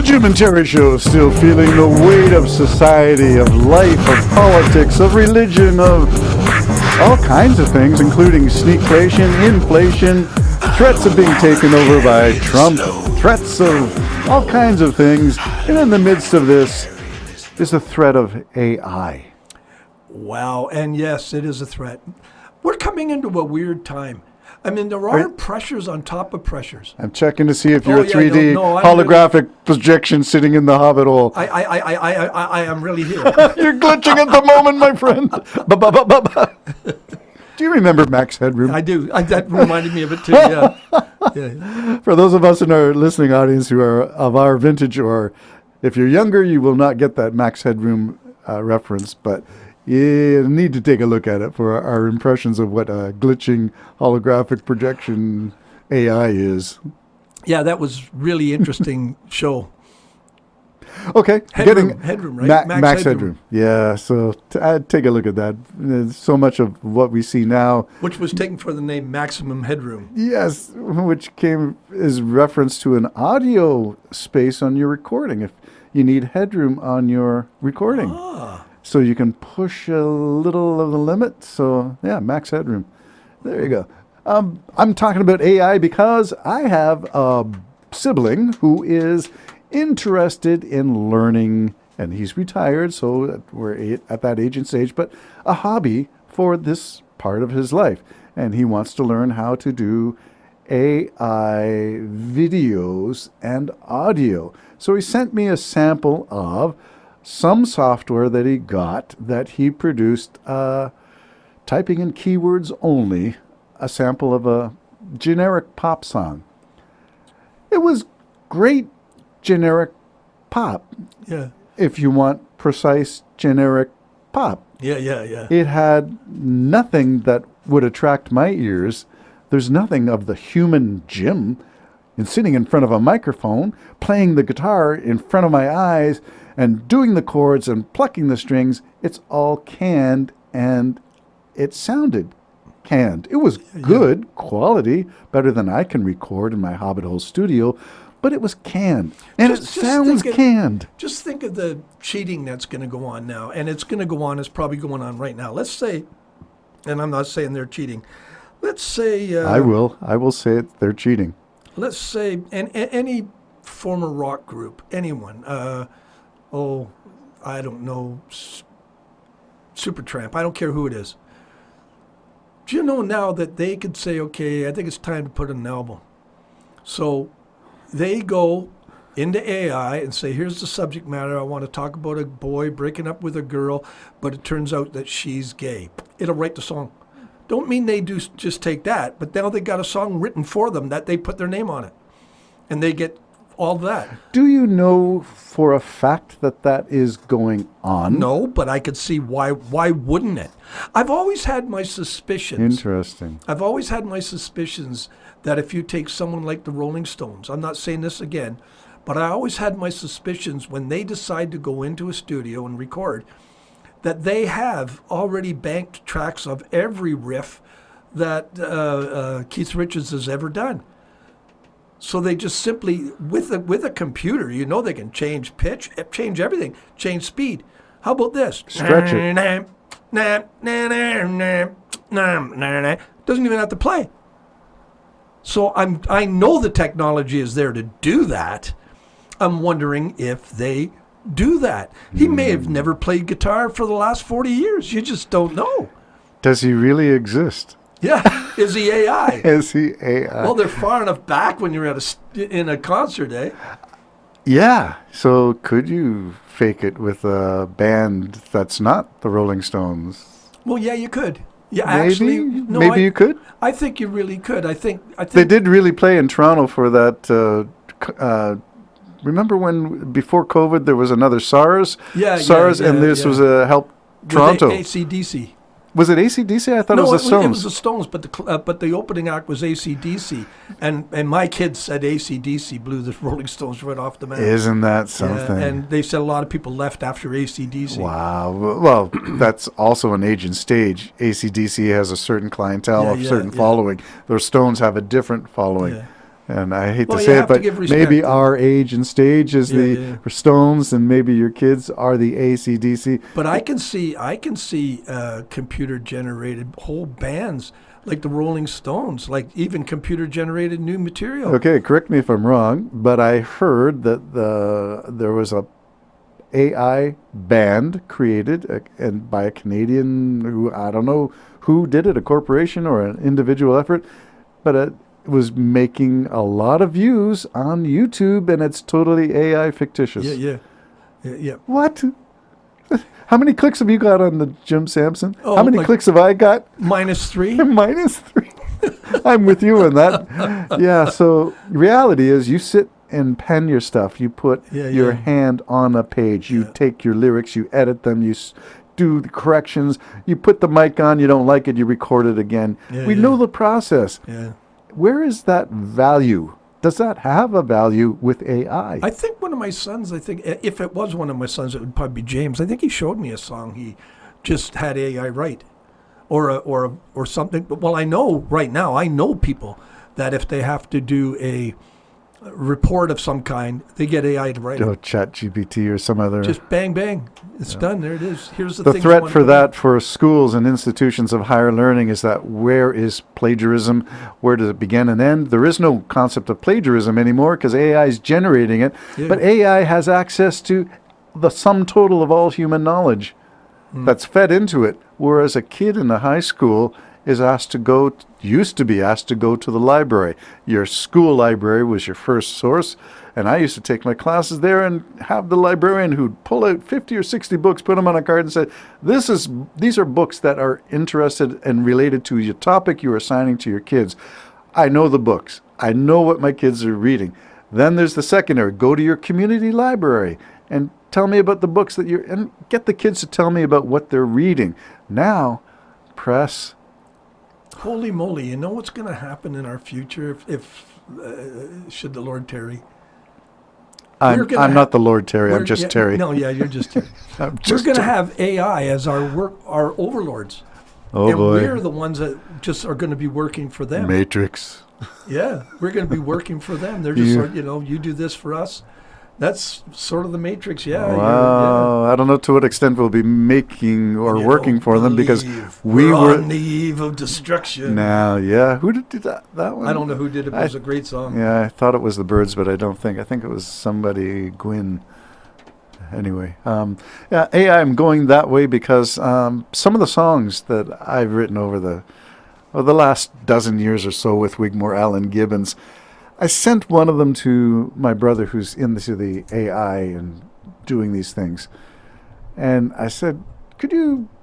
Jim and Terry Show, still feeling the weight of society, of life, of politics, of religion, of all kinds of things, including sneakflation, inflation, threats of being taken over by Trump, threats of all kinds of things. And in the midst of this is the threat of AI. Wow, and yes, it is a threat. We're coming into a weird time. I mean, there are pressures on top of pressures. I'm checking to see if you're a yeah, 3D holographic projection sitting in the Hobbit hole. I am really here. You're glitching at the moment, my friend. Do you remember Max Headroom? I do. That reminded me of it too. Yeah. Yeah. For those of us in our listening audience who are of our vintage, or if you're younger, you will not get that Max Headroom reference, but you need to take a look at it for our impressions of what a glitching holographic projection AI is. Yeah, that was really interesting show. Okay, Headroom, right? Max Headroom. Yeah, so take a look at that. So much of what we see now, which was taken for the name Maximum Headroom. Yes, which is reference to an audio space on your recording. If you need headroom on your recording. So you can push a little of the limit. So, yeah, Max Headroom. There you go. I'm talking about AI because I have a sibling who is interested in learning, and he's retired, so we're at that age and stage, but a hobby for this part of his life. And he wants to learn how to do AI videos and audio. So he sent me a sample of some software that he got that he produced, typing in keywords only, a sample of a generic pop song. It was great generic pop. Yeah. If you want precise generic pop. Yeah. It had nothing that would attract my ears. There's nothing of the human Jim sitting in front of a microphone, playing the guitar in front of my eyes, and doing the chords and plucking the strings. It's all canned, and it sounded canned. It was good quality, better than I can record in my Hobbit Hole studio, but it was canned, and it sounds canned. Just think of the cheating that's going to go on now, and it's going to go on, it's probably going on right now. Let's say, and I'm not saying they're cheating, let's say... I will say it, they're cheating. Let's say any former rock group, anyone, I don't know, Supertramp, I don't care who it is. Do you know now that they could say, okay, I think it's time to put an album. So they go into AI and say, here's the subject matter. I want to talk about a boy breaking up with a girl, but it turns out that she's gay. It'll write the song. Don't mean they do just take that, but now they got a song written for them that they put their name on it. And they get all that. Do you know for a fact that that is going on? No, but I could see why wouldn't it? I've always had my suspicions. Interesting. I've always had my suspicions that if you take someone like the Rolling Stones, I'm not saying this again, but I always had my suspicions when they decide to go into a studio and record, that they have already banked tracks of every riff that Keith Richards has ever done. So they just simply, with a computer, they can change pitch, change everything, change speed. How about this? Stretch it. Doesn't even have to play. So I know the technology is there to do that. I'm wondering if they do that. He may have never played guitar for the last 40 years. You just don't know. Does he really exist? Yeah. Is he AI? Is he AI? Well, they're far enough back when you're in a concert, eh? Yeah. So could you fake it with a band that's not the Rolling Stones? Well, yeah, you could. Yeah, maybe? Actually, no. Maybe you could? I think you really could. I think they did really play in Toronto for that. Remember when before COVID there was another SARS? SARS, and this was a Help Toronto. AC/DC. Was it AC/DC? I thought it was the Stones. It was the Stones, but the opening act was AC/DC, and my kids said AC/DC blew the Rolling Stones right off the map. Isn't that something? Yeah, and they said a lot of people left after AC/DC. Wow. Well, that's also an age and stage. AC/DC has a certain clientele, a certain following. Those Stones have a different following. Yeah. And I hate Well, to you say it, have to but give respect. maybe our age and stage is Yeah, the yeah. Stones, and maybe your kids are the AC/DC. But I can see computer generated whole bands like the Rolling Stones, like even computer generated new material. Okay, correct me if I'm wrong, but I heard that there was a AI band created and by a Canadian who, I don't know who did it, a corporation or an individual effort, but it was making a lot of views on YouTube, and it's totally AI fictitious. Yeah. What? How many clicks have you got on the Jim Sampson? Oh, How many like- clicks have I got? -3. -3. I'm with you on that. Yeah, so reality is you sit and pen your stuff. You put your hand on a page. You take your lyrics, you edit them, you do the corrections, you put the mic on, you don't like it, you record it again. We know the process. Yeah. Where is that value? Does that have a value with AI? I think one of my sons, if it was one of my sons, it would probably be James. I think he showed me a song he just had AI write or something. Well, I know right now, I know people that if they have to do a report of some kind, they get AI to write it. ChatGPT or some other. Just bang, bang. It's done. There it is. Here's the The things threat you want for to do. that for schools and institutions of higher learning is that where is plagiarism? Where does it begin and end? There is no concept of plagiarism anymore because AI is generating it. Yeah. But AI has access to the sum total of all human knowledge that's fed into it. Whereas a kid in a high school is used to be asked to go to the library. Your school library was your first source. And I used to take my classes there and have the librarian who'd pull out 50 or 60 books, put them on a card and say, these are books that are interested and related to your topic you're assigning to your kids. I know the books. I know what my kids are reading. Then there's the secondary. Go to your community library and tell me about the books and get the kids to tell me about what they're reading. Now, press. Holy moly! You know what's going to happen in our future if should the Lord tarry? I'm not the Lord Terry. I'm just Terry. No, yeah, you're just Terry. I'm We're just going to Terry. have AI as our overlords. Oh and boy. we're the ones that just are going to be working for them. Matrix. Yeah, we're going to be working for them. They're just like, you do this for us. That's sort of the Matrix. Yeah. Wow. I don't know to what extent we'll be making or You working don't for them because believe we we're were. on the eve of destruction. Now, yeah. Who did do that one? I don't know who did it, but it was a great song. Yeah, I thought it was the Birds, but I think it was somebody, Gwyn. Anyway, yeah, AI, I'm going that way because some of the songs that I've written over the last dozen years or so with Wigmore Allen Gibbons, I sent one of them to my brother who's into the AI and doing these things. And I said,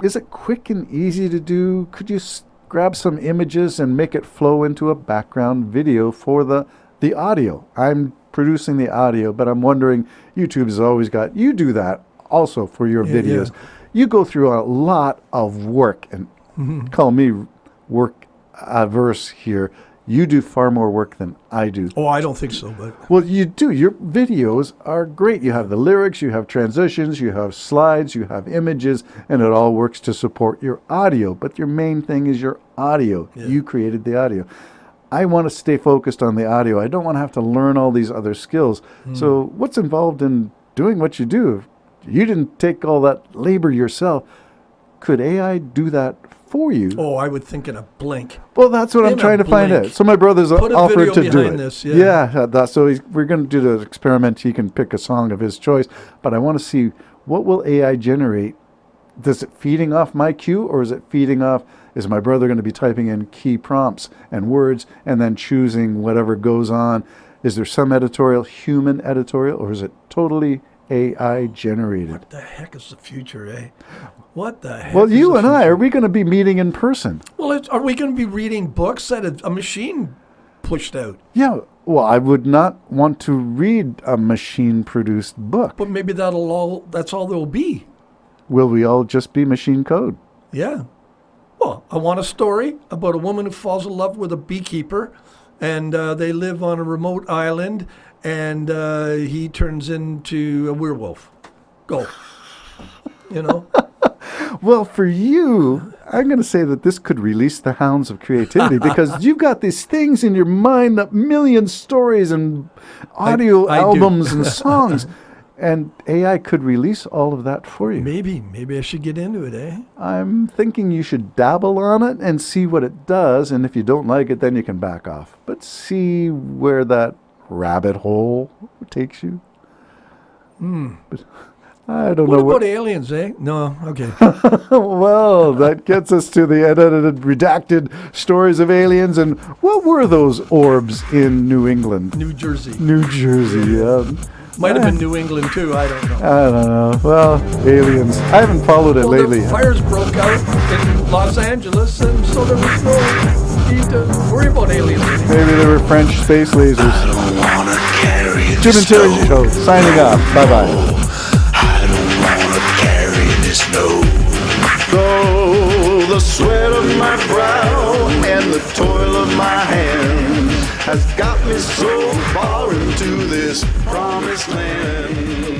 is it quick and easy to do? Could you grab some images and make it flow into a background video for the audio? I'm producing the audio, but I'm wondering, YouTube has always got, you do that also for your videos. You go through a lot of work, and call me work averse here. You do far more work than I do. Oh, I don't think so, but Well, you do. Your videos are great. You have the lyrics, you have transitions, you have slides, you have images, and it all works to support your audio. But your main thing is your audio. Yeah. You created the audio. I want to stay focused on the audio. I don't want to have to learn all these other skills. So what's involved in doing what you do? You didn't take all that labor yourself. Could AI do that for you? oh, I would think in a blink. Well, that's what I'm In a trying to find blink. out. So my brother's Put a offered video to do it. behind this, yeah. So we're going to do the experiment. He can pick a song of his choice, but I want to see what will AI generate. Is it feeding off my cue, or is it feeding off? Is my brother going to be typing in key prompts and words and then choosing whatever goes on? Is there some human editorial, or is it totally AI generated? What the heck is the future, eh? What the heck? Well, is you the and I, future? are we going to be meeting in person? Well, are we going to be reading books that a machine pushed out? Yeah. Well, I would not want to read a machine-produced book. But maybe that's all there'll be. Will we all just be machine code? Yeah. Well, I want a story about a woman who falls in love with a beekeeper, and they live on a remote island, and he turns into a werewolf. Go. You know? Well, for you, I'm going to say that this could release the hounds of creativity because you've got these things in your mind, that million stories and audio I do. albums and songs. And AI could release all of that for you. Maybe I should get into it, eh? I'm thinking you should dabble on it and see what it does. And if you don't like it, then you can back off. But see where that rabbit hole takes you. But I don't know What about aliens, eh? No, okay. Well, that gets us to the unedited, redacted stories of aliens. And what were those orbs in New England? New Jersey. New Jersey, yeah. Might have been New England too, I don't know. I don't know. Well, aliens. I haven't followed it lately. The fires broke out in Los Angeles, and so there was no need to worry about aliens anymore. Maybe they were French space lasers. I don't wanna carry Jim and Terry Show, signing off. Bye-bye. I don't wanna carry this load. Though the sweat of my brow and the toil of my hands has got me so far into this promised land.